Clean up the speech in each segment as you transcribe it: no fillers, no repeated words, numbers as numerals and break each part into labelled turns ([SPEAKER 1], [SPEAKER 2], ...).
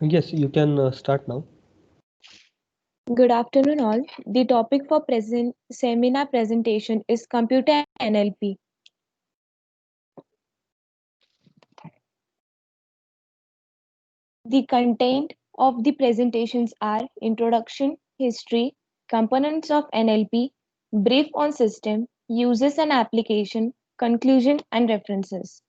[SPEAKER 1] Yes, you can start now.
[SPEAKER 2] Good afternoon, all. The topic for present seminar presentation is computer NLP. The content of the presentations are introduction, history, components of NLP, brief on system, uses and application, conclusion and references.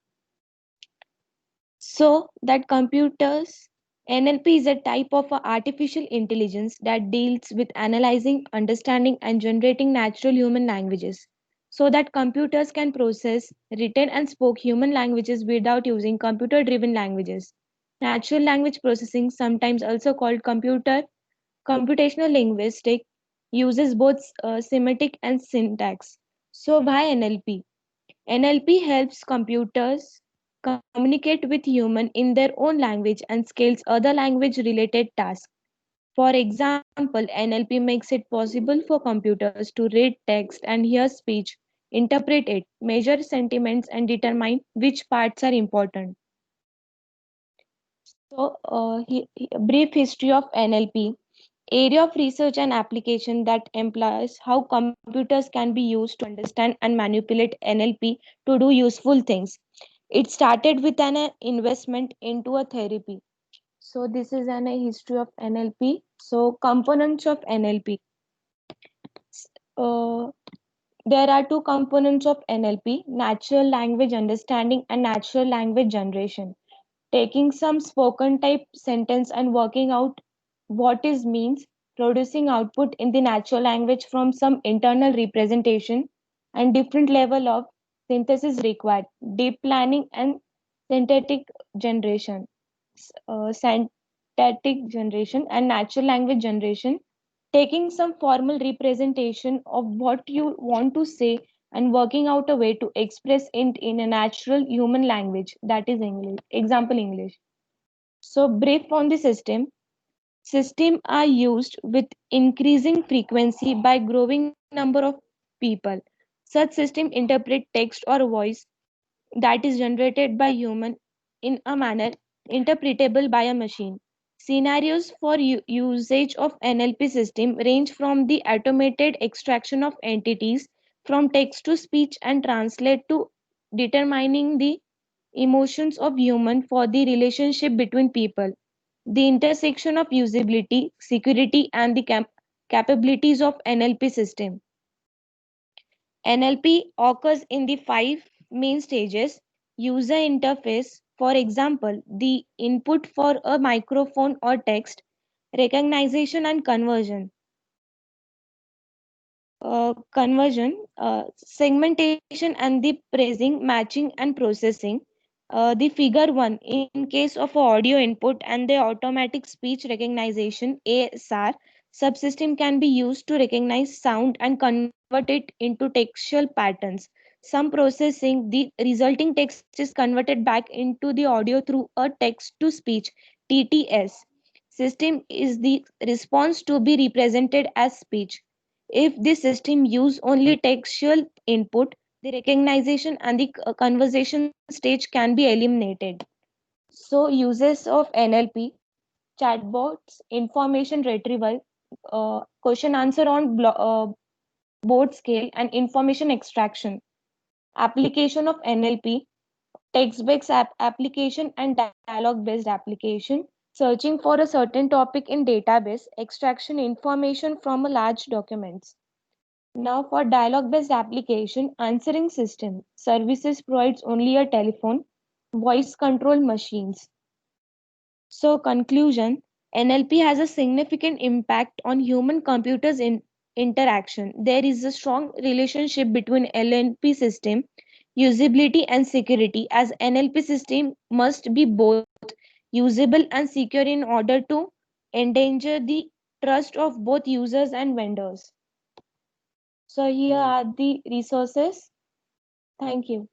[SPEAKER 2] So that computers NLP is a type of a artificial intelligence that deals with analyzing, understanding and generating natural human languages so that computers can process written and spoke human languages without using computer driven languages. Natural language processing, sometimes also called computational linguistics, uses both semantic and syntax. So why NLP? NLP helps computers communicate with humans in their own language and scales other language related tasks. For example, NLP makes it possible for computers to read text and hear speech, interpret it, measure sentiments, and determine which parts are important. So, brief history of NLP. Area of research and application that implies how computers can be used to understand and manipulate NLP to do useful things. It started with an investment into a therapy. So this is an a history of NLP. So components of NLP. Uh, there are two components of NLP: natural language understanding and natural language generation. Taking some spoken type sentence and working out what is means, producing output in the natural language from some internal representation, and different level of synthesis required: deep planning and synthetic generation. Synthetic generation and natural language generation, taking some formal representation of what you want to say and working out a way to express it in a natural human language, that is English. Example English. So brief on the system. Systems are used with increasing frequency by growing number of people. Such systems interpret text or voice that is generated by human in a manner interpretable by a machine. Scenarios for usage of NLP system range from the automated extraction of entities from text to speech and translate to determining the emotions of human for the relationship between people. The intersection of usability, security, and the capabilities of NLP system. NLP occurs in the five main stages: user interface, for example, the input for a microphone or text, recognition and segmentation and the praising, matching, and processing. The figure 1, in case of audio input and the automatic speech recognition ASR, subsystem can be used to recognize sound and convert it into textual patterns. Some processing, the resulting text is converted back into the audio through a text to speech TTS. System is the response to be represented as speech. If the system use only textual input, the recognition and the conversation stage can be eliminated. So uses of NLP: chatbots, information retrieval, question answer on board scale, and information extraction. Application of NLP: text-based application and dialogue-based application. Searching for a certain topic in database, extraction information from a large documents. Now for dialogue-based application, answering system services provides only a telephone, voice control machines. So conclusion, NLP has a significant impact on human computers in interaction. There is a strong relationship between NLP system, usability and security, as NLP system must be both usable and secure in order to endanger the trust of both users and vendors. So here are the resources. Thank you.